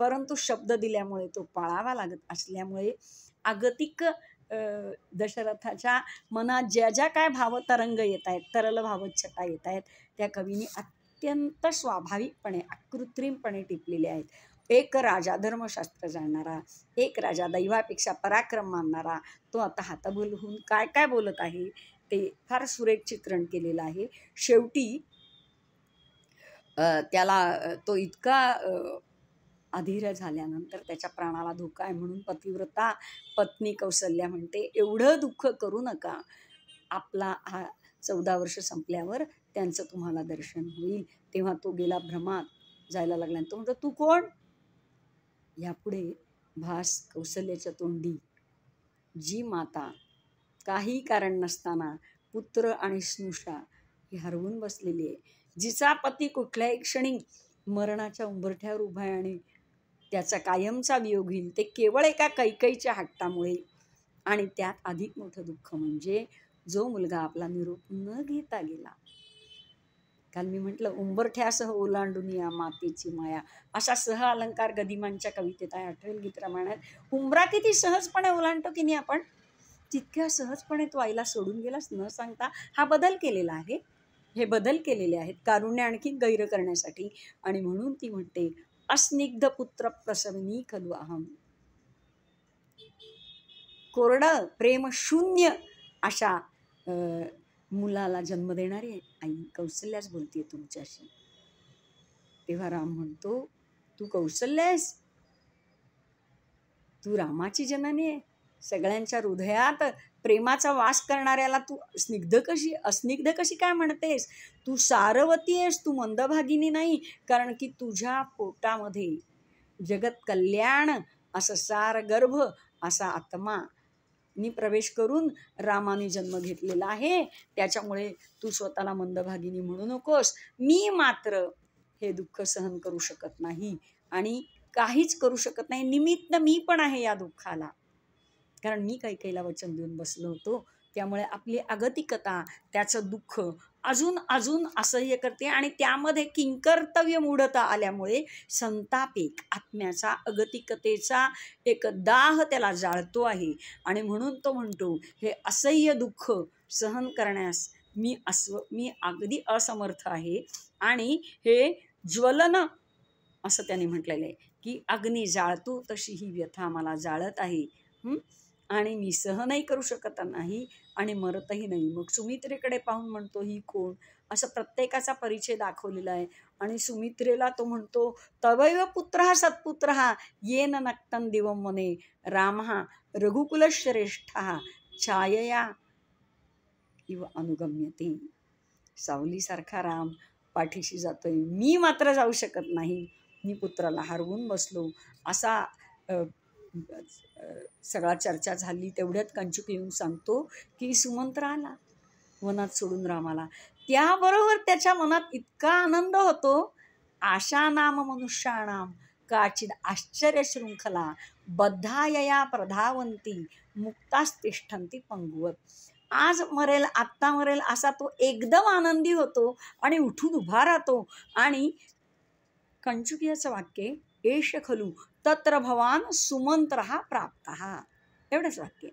परंतु शब्द दिल्यामुळे तो पाळावा लागत असल्यामुळे अगतिक दशरथाच्या मनात ज्या ज्या काय भावतरंग येत आहेत, तरल भावछटा येत आहेत, त्या कवीने अत्यंत स्वाभाविकपणे अकृत्रिमपणे टिपलेले आहेत. एक राजा धर्मशास्त्र जाणणारा, एक राजा दैवापेक्षा पराक्रम मानणारा, तो आता हाताबोल होऊन काय काय बोलत आहे ते फार सुरेख चित्रण केलेलं आहे. शेवटी त्याला तो इतका अधीर झाल्यानंतर त्याच्या प्राणाला धोका आहे म्हणून पतिव्रता पत्नी कौसल्या म्हणते, एवढं दुःख करू नका, आपला हा 14 वर्ष संपल्यावर त्यांचं तुम्हाला दर्शन होईल. तेव्हा तो गेला भ्रमात जायला लागला. तो म्हणतो, तू कोण? यापुढे भास कौसल्याच्या तोंडी जी माता काही कारण नसताना पुत्र आणि स्नुषा ही हरवून बसलेली आहे, जिचा पती कुठल्याही क्षणी मरणाच्या उंबरठ्यावर उभा आहे आणि त्याचा कायमचा वियोग होईल, ते केवळ एका कैकेयीच्या हट्टामुळे. आणि त्यात अधिक मोठं दुःख म्हणजे जो मुलगा आपला निरोप न घेता गेला. काल मी म्हटलं, उंबरठ्यासह ओलांडून या मातेची माया, अशा सह अलंकार गदिमांच्या कवितेत आहे. आठवेल गीत रामायणात उंबरा किती सहजपणे ओलांडतो की नाही आपण, तितक्या सहजपणे तो आईला सोडून गेलास न सांगता. हा बदल केलेला आहे, हे बदल केलेले आहेत कारुण्य आणखी गैर करण्यासाठी. आणि म्हणून ती म्हणते, अस्निग्ध पुत्र प्रसविनी खलु अहम. कोरडं प्रेम शून्य अशा मुलाला जन्म देणारी आई कौसल्याच बोलते तुमच्याशी. तेव्हा राम म्हणतो, तू कौसल्या आहेस, तू रामाची जननी आहे, सगळ्यांच्या हृदयात प्रेमाचा वास करणाऱ्याला तू अस्निग्ध कशी काय म्हणतेस? तू सारवती आहेस, तू मंदभागिनी नाही. कारण की तुझ्या पोटामध्ये जगत कल्याण असं सार गर्भ असा आत्मा नी प्रवेश करून रामाने जन्म घेतलेला आहे. त्याच्यामुळे तू स्वतःला मंदभागिनी म्हणू नकोस. मी मात्र हे दुःख सहन करू शकत नाही आणि काहीच करू शकत नाही. निमित्त मी पण आहे या दुःखाला, कारण मी कैकेयीला वचन देऊन बसलो होतो. त्यामुळे आपली अगतिकता, त्याचं दुःख अजून अजून असह्य करते आणि त्यामध्ये किंकर्तव्य मूढता आल्यामुळे संताप, एक आत्म्याचा अगतिकतेचा एक दाह त्याला जाळतो आहे. आणि म्हणून तो म्हणतो, हे असह्य दुःख सहन करण्यास मी अगदी असमर्थ आहे. आणि हे ज्वलन असं त्याने म्हटलेलं आहे की अग्नी जाळतो तशी ही व्यथा मला जाळत आहे. आणि मी सहनही करू शकत नाही आणि मरतही नाही. मग सुमित्रेकडे पाहून म्हणतो, ही कोण? असं प्रत्येकाचा परिचय दाखवलेला आहे. आणि सुमित्रेला तो म्हणतो, तवैव पुत्रः सत्पुत्रः येन नक्तं दिवं मने रामः रघुकुलश्रेष्ठः छायया इव अनुगम्यते. सावलीसारखा राम पाठीशी जातोय, मी मात्र जाऊ शकत नाही, मी पुत्राला हरवून बसलो. असा सगळा चर्चा झाली. तेवढ्यात कंचुक येऊन सांगतो की सुमंत्र आला वनात सोडून रामाला. त्याबरोबर त्याच्या मनात इतका आनंद होतो, आशा नाम मनुष्याणाम काचिद आश्चर्य शृंखला बद्धायया प्रधावंती मुक्तास्तिष्ठन्ति पंगुवत. आज मरेल आत्ता मरेल असा तो एकदम आनंदी होतो आणि उठून उभा राहतो. आणि कंचुकीयाचं वाक्य, एष खलु तत्र भवान सुमंत्रः प्राप्तः, एवढंच वाक्य.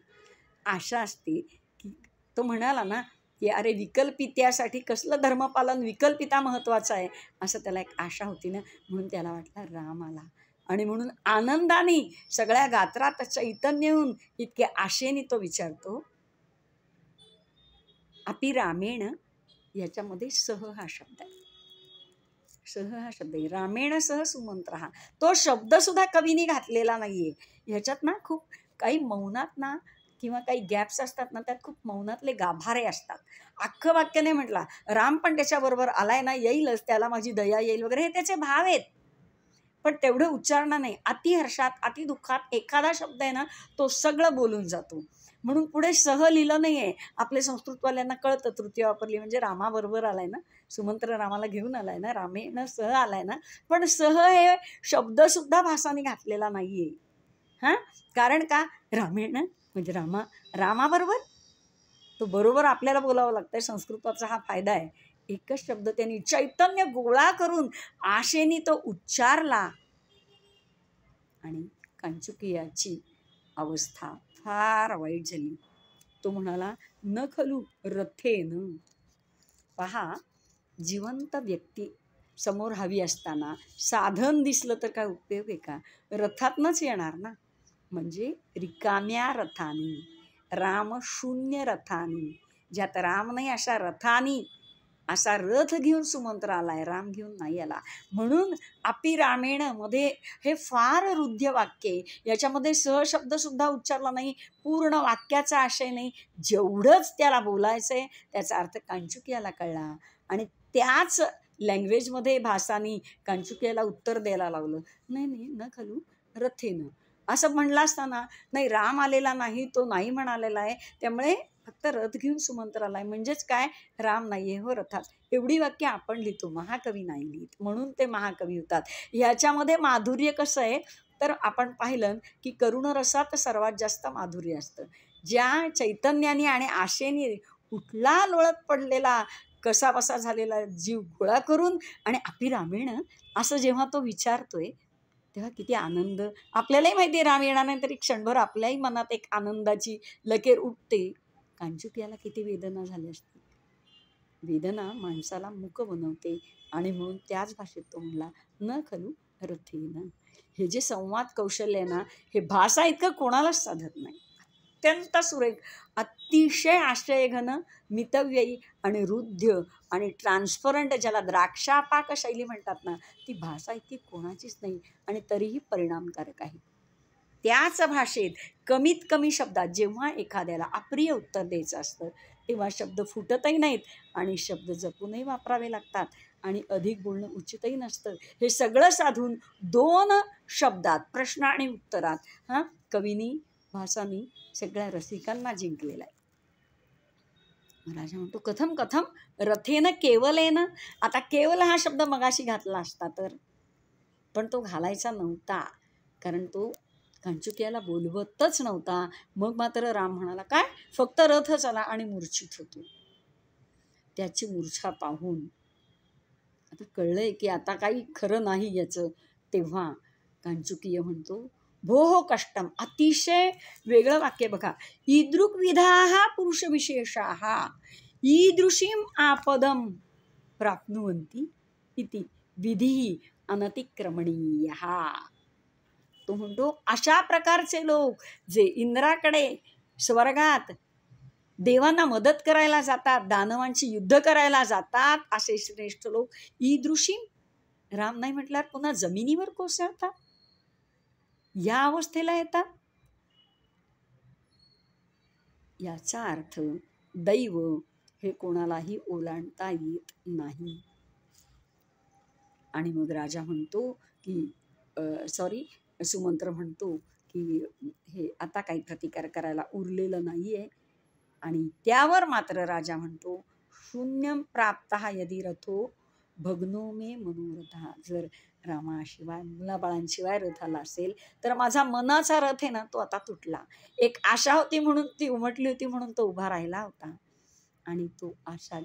आशा असते की तो म्हणाला ना की अरे विकल्पित्यासाठी कसलं धर्मपालन, विकल्पिता महत्वाचा आहे, असं त्याला एक आशा होती ना. म्हणून त्याला वाटलं राम आला. आणि म्हणून आनंदाने सगळ्या गात्रात चैतन्य येऊन इतके आशेने तो विचारतो. अपि रामेण, याच्यामध्ये सह हा शब्द आहे. सह हा शब्द आहे. रामेण सह सुमंत्र हा तो शब्द सुद्धा कवीने घातलेला नाहीये. ह्याच्यात ना खूप काही मौनात ना किंवा काही गॅप्स असतात ना, त्यात खूप मौनातले गाभारे असतात. अख्खं वाक्य नाही म्हटला. राम पण त्याच्याबरोबर आलाय ना, येईलच, त्याला माझी दया येईल वगैरे, हे त्याचे भाव आहेत. पण तेवढं उच्चारणं नाही. अति हर्षात अति दुःखात एखादा शब्द आहे ना, तो सगळं बोलून जातो. म्हणून पुढे सह लिहिलं नाहीये. आपले संस्कृतवाल्यांना कळतं, तृतीय वापरली म्हणजे रामाबरोबर आलाय ना, सुमंत्र रामाला घेऊन आलाय ना, रामेण सह आलाय ना. पण सह हे शब्द सुद्धा भासाने घातलेला नाहीये. कारण का? रामेण म्हणजे रामाबरोबर तो बरोबर आपल्याला बोलावं लागतंय. संस्कृताचा हा फायदा आहे. एकच शब्द त्यांनी चैतन्य गोळा करून आशेने तो उच्चारला. आणि कंचुकीयाची अवस्था फार वाईट झाली. तो म्हणाला, न खलू रथेन. पहा, जिवंत व्यक्ती समोर हवी असताना साधन दिसलं तर काय उपयोग आहे का? रथातनंच येणार ना. म्हणजे रिकाम्या रथानी, राम शून्य रथानी, ज्यात राम नाही अशा रथानी, असा रथ घेऊन सुमंत्र आलाय, राम घेऊन नाही आला. म्हणून अपि रामेण मध्ये हे फार हृद्य वाक्य आहे. याच्यामध्ये सहशब्द सुद्धा उच्चारला नाही, पूर्ण वाक्याचा आशय नाही. जेवढंच त्याला बोलायचंय त्याचा अर्थ कंचुकीयाला कळला. आणि त्याच लँग्वेजमध्ये भासानी कंचुकीयाला उत्तर द्यायला लावलं. नाही नाही, न खलू रथेनं असं म्हणलं असताना, नाही राम आलेला नाही, तो नाही म्हणालेला आहे, त्यामुळे फक्त रथ घेऊन सुमंत्र आलाय. म्हणजेच काय? राम नाहीये हो रथात. एवढी वाक्य आपण लिहितो, महाकवी नाही लिहित, म्हणून ते महाकवी होतात. ह्याच्यामध्ये माधुर्य कसं आहे तर आपण पाहिलं की करुण रसात सर्वात जास्त माधुर्य असतं. ज्या चैतन्याने आणि आशेने उठला लोळत पडलेला कसाबसा झालेला जीव गोळा करून आणि अपि रामेण असं जेव्हा तो विचारतोय, तेव्हा किती आनंद. आपल्यालाही माहिती आहे राम येणार नाही, तरी क्षणभर आपल्याही मनात एक आनंदाची लकेर उठते. कंचुकीयाला किती वेदना झाली असते. वेदना माणसाला मूक बनवते. आणि म्हणून त्याच भाषेत तो म्हणला, न खलू रथेन. हे जे संवाद कौशल्य आहे ना, हे भाषा इतकं कोणालाच साधत नाही. अत्यंत सुरेख, अतिशय आश्चर्यघन, मितव्ययी आणि हृद्य आणि ट्रान्सपरंट, ज्याला द्राक्षापाक शैली म्हणतात ना, ती भाषा इतकी कोणाचीच नाही. आणि तरीही परिणामकारक आहे. त्याच भाषेत कमीत कमी शब्दात जेव्हा एखाद्याला अप्रिय उत्तर द्यायचं असतं, तेव्हा शब्द फुटतही नाहीत आणि शब्द जपूनही वापरावे लागतात. आणि अधिक बोलणं उचितही नसतं. हे सगळं साधून 2 शब्दात, प्रश्न आणि उत्तरात कवीनी भासानी सगळ्या रसिकांना जिंकलेला आहे. राजा म्हणतो, कथम कथम रथेन केवलेन. आता केवल हा शब्द मगाशी घातला असता तर, पण तो घालायचा नव्हता, कारण तो कंचुकीयाला बोलवतच नव्हता. मग मात्र राम म्हणाला, काय फक्त रथच आला आणि मूर्छित होतो. त्याची मूर्छा पाहून आता कळलंय की आता काही खरं नाही याचं. तेव्हा कंचुकीय म्हणतो, भोः कष्टम. अतिशय वेगळं वाक्य बघा. ईदृक्विधाः पुरुषविशेषाः. ईदृशीम आपदम प्राप्नुवन्ति इति विधी अनतिक्रमणीय. तो म्हणतो अशा प्रकारचे लोक जे इंद्राकडे स्वर्गात देवांना मदत करायला जातात, दानवांची युद्ध करायला जातात, असे श्रेष्ठ लोक ईदृशी, राम नाही म्हटल्यावर पुन्हा जमिनीवर कोसळतात, या अवस्थेला येतात. याचा अर्थ दैव हे कोणालाही ओलांडता येत नाही. आणि मग राजा म्हणतो की सुमंत्र म्हणतो की हे आता काही प्रतिकार करायला उरलेलं नाहीये. आणि त्यावर मात्र राजा म्हणतो शून्यम प्राप्तः यदि रथो भग्नो मे मनोरथा. जर रामाशिवाय मुलाबाळांशिवाय रथ आला असेल तर माझा मनाचा रथ आहे ना तो आता तुटला. एक आशा होती म्हणून ती उमटली होती म्हणून तो उभा राहिला होता आणि तो आशा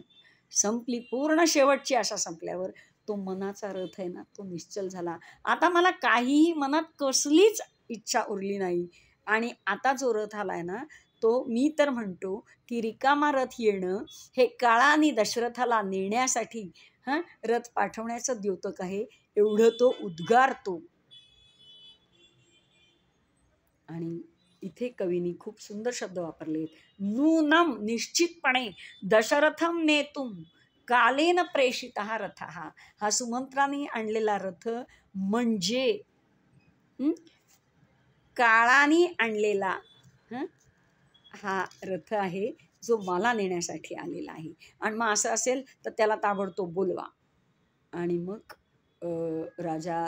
संपली, पूर्ण शेवटची आशा संपल्यावर तो मनाचा रथ आहे ना तो निश्चल झाला. आता मला काहीही मनात कसलीच इच्छा उरली नाही. आणि आता जो रथ आलाय ना तो मी तर म्हणतो की रिकामा रथ येणं हे काळाने दशरथाला नेण्यासाठी रथ पाठवण्याचं द्योतक आहे, एवढं तो उद्गारतो. आणि इथे कवीनी खूप सुंदर शब्द वापरले. नूनम निश्चितपणे दशरथम नेतुम कालेन प्रेषितः रथः. हा सुमंत्राने आणलेला रथ म्हणजे काळाने आणलेला हा रथ आहे जो मला नेण्यासाठी आलेला आहे. आणि मग असं असेल तर त्याला ताबडतोब बोलवा. आणि मग राजा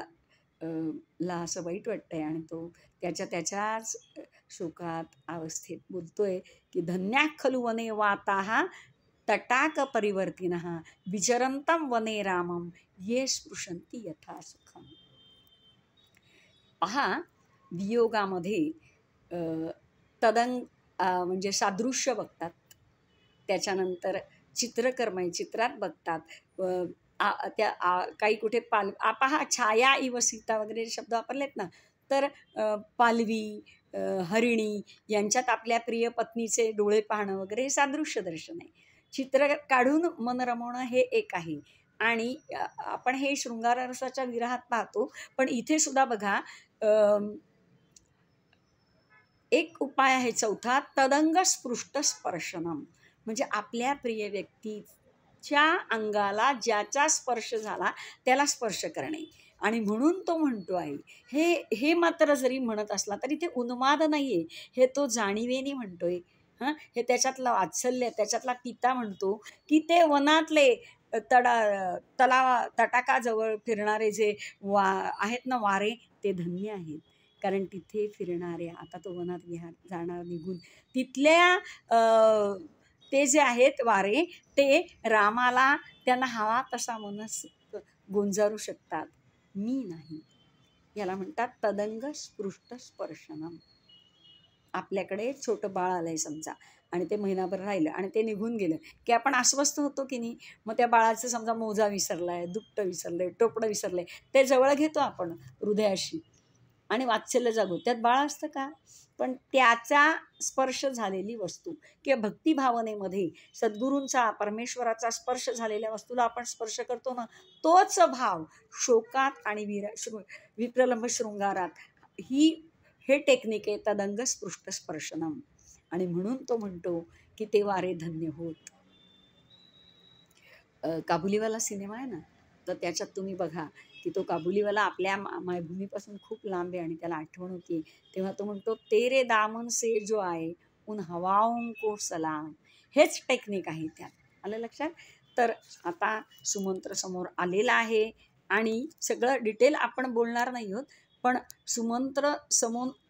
ला असं वाईट वाटतंय आणि तो त्याच्याच शोकात अवस्थेत बोलतोय की धन्या खलु वने वाताः तटाक परिवर्तिनः विचरंतम वने रामम ये स्पृशंती यथा सुखम. पहा, वियोगामध्ये तदंग म्हणजे सादृश्य बघतात, त्याच्यानंतर चित्रकर्म चित्रात बघतात, त्या काही कुठे पहा छाया इव सीता वगैरे शब्द वापरलेत ना, तर पालवी हरिणी यांच्यात आपल्या प्रिय पत्नीचे डोळे पाहणं वगैरे हे सादृश्य दर्शन आहे. चित्र काढून मन रमवणं हे एक आहे. आणि आपण हे शृंगाररसाच्या विरहात पाहतो, पण इथे सुद्धा बघा एक उपाय आहे चौथा, तदंग स्पृष्ट स्पर्शनम. म्हणजे आपल्या प्रिय व्यक्तीच्या अंगाला ज्याचा स्पर्श झाला त्याला स्पर्श करणे. आणि म्हणून तो म्हणतो आहे हे मात्र जरी म्हणत असला तरी ते उन्माद नाहीये, हे तो जाणीवेनी म्हणतोय. हे त्याच्यातलं वात्सल्य, त्याच्यातला पिता म्हणतो की ते वनातले तटाकाजवळ फिरणारे जे आहेत ना वारे, ते धन्य आहेत. कारण तिथे फिरणारे, आता तो वनात जाणार निघून, तिथल्या ते जे आहेत वारे ते रामाला त्यांना हवा तसा मनस गोंजारू शकतात, मी नाही. याला म्हणतात तदंग स्पृष्ट स्पर्शनम. आपल्याकडे छोटं बाळ आलंय समजा आणि ते महिनाभर राहिलं आणि ते निघून गेलं की आपण अस्वस्थ होतो की नाही. मग त्या बाळाचं समजा मोजा विसरलाय, दुपटं विसरलंय, टोपडं विसरलंय, ते जवळ घेतो आपण हृदयाशी आणि वात्सल्य जागो. त्यात बाळ असतं का? पण त्याचा स्पर्श झालेली वस्तू किंवा भक्तिभावनेमध्ये सद्गुरूंचा परमेश्वराचा स्पर्श झालेल्या वस्तूला आपण स्पर्श करतो ना, तोच भाव शोकात आणि विप्रलंब शृंगारात हे टेक्निक आहे तदंग स्पृष्ट स्पर्शनम. आणि म्हणून तो म्हणतो की ते वारे धन्य होत. काबुलीवाला सिनेमा आहे ना, तर त्याच्यात तुम्ही बघा की तो काबुलीवाला आपल्या मायभूमीपासून खूप लांब आहे आणि त्याला आठवण होती, तेव्हा तो म्हणतो तेरे दामन से जो आए उन हवाओं को सलाम. हेच टेक्निक आहे त्यात. आलं लक्षात? तर आता सुमंत्र समोर आलेला आहे आणि सगळं डिटेल आपण बोलणार नाही आहोत, पण सुमंत्र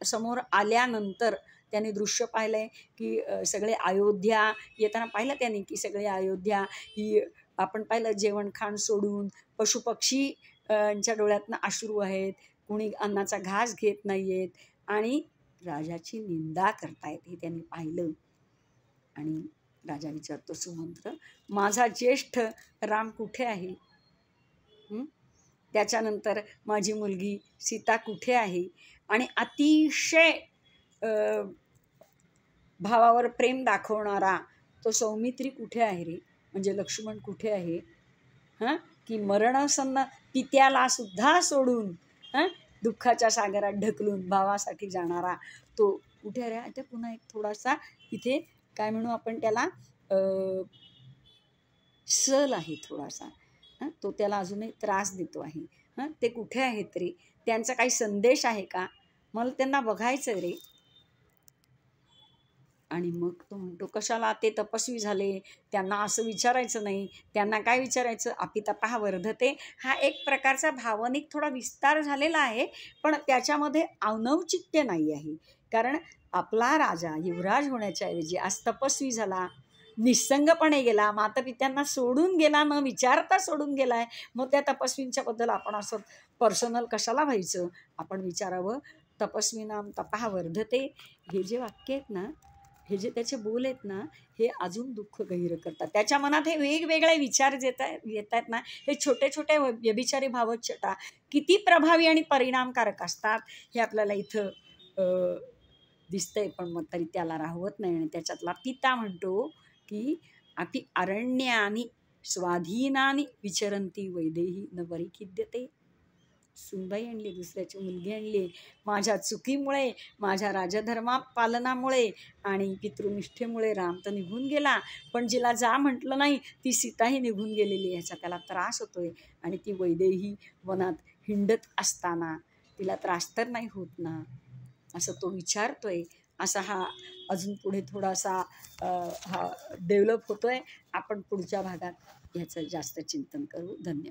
समोर आल्यानंतर त्याने दृश्य पाहिलंय की सगळे अयोध्या येताना पाहिलं त्याने की सगळे अयोध्या ही आपण पाहिलं जेवण खाण सोडून पशुपक्षी यांच्या डोळ्यातनं अश्रू आहेत, कुणी अन्नाचा घास घेत नाहीयेत आणि राजाची निंदा करतायत, हे त्यांनी पाहिलं. आणि राजा विचारतो सुमंत्र, माझा ज्येष्ठ राम कुठे आहे? त्याच्यानंतर माझी मुलगी सीता कुठे आहे? आणि अतिशय भावावर प्रेम दाखवणारा तो सौमित्री कुठे आहे रे, म्हणजे लक्ष्मण कुठे आहे, हां, की मरणासन्न पित्याला सुद्धा सोडून, हां, दुःखाच्या सागरात ढकलून भावासाठी जाणारा तो कुठे रे. ते पुन्हा एक थोडासा इथे काय म्हणू आपण त्याला, सल आहे थोडासा, हां, तो त्याला अजूनही त्रास देतो आहे. हां, ते कुठे आहेत रे, त्यांचा काही संदेश आहे का, मला त्यांना बघायचं रे. आणि मग तो म्हणतो, कशाला, ते तपस्वी झाले, त्यांना असं विचारायचं नाही. त्यांना काय विचारायचं, अपितपः वर्धते. हा एक प्रकारचा भावनिक थोडा विस्तार झालेला आहे, पण त्याच्यामध्ये अनौचित्य नाही आहे. कारण आपला राजा युवराज होण्याच्या ऐवजी आज तपस्वी झाला, निस्संगपणे गेला, मातापित्यांना सोडून गेला, न विचारता सोडून गेलाय. मग त्या तपस्वींच्या बद्दल आपण असं पर्सनल कशाला व्हायचं. आपण विचारावं, तपस्वीनाम तपः वर्धते. हे जे वाक्य आहेत ना, हे जे त्याचे बोल आहेत ना, हे अजून दुःख गहिरं करतात. त्याच्या मनात हे वेगवेगळे विचार येत आहेत ना, हे छोटे छोटे व्यभिचारी भावछटा किती प्रभावी आणि परिणामकारक असतात हे आपल्याला इथं दिसतंय. पण मग तरी त्याला राहवत नाही. आणि त्याच्यातला पिता म्हणतो की अपि अरण्यानी स्वाधीनानी विचरंती वैदेही न परिखिद्यते. सुनबाई आणली, दुसऱ्याची मुलगी आणली, माझ्या चुकीमुळे, माझ्या राजधर्मा पालनामुळे आणि पितृनिष्ठेमुळे राम तर निघून गेला, पण जिला जा म्हटलं नाही ती सीताही निघून गेलेली. ह्याचा त्याला त्रास होतोय. आणि ती वैदेही वनात हिंडत असताना तिला त्रास तर नाही होत ना, असं तो विचारतोय. असा हा अजून पुढे थोडासा हा डेव्हलप होतोय. आपण पुढच्या भागात ह्याचं जास्त चिंतन करू. धन्यवाद.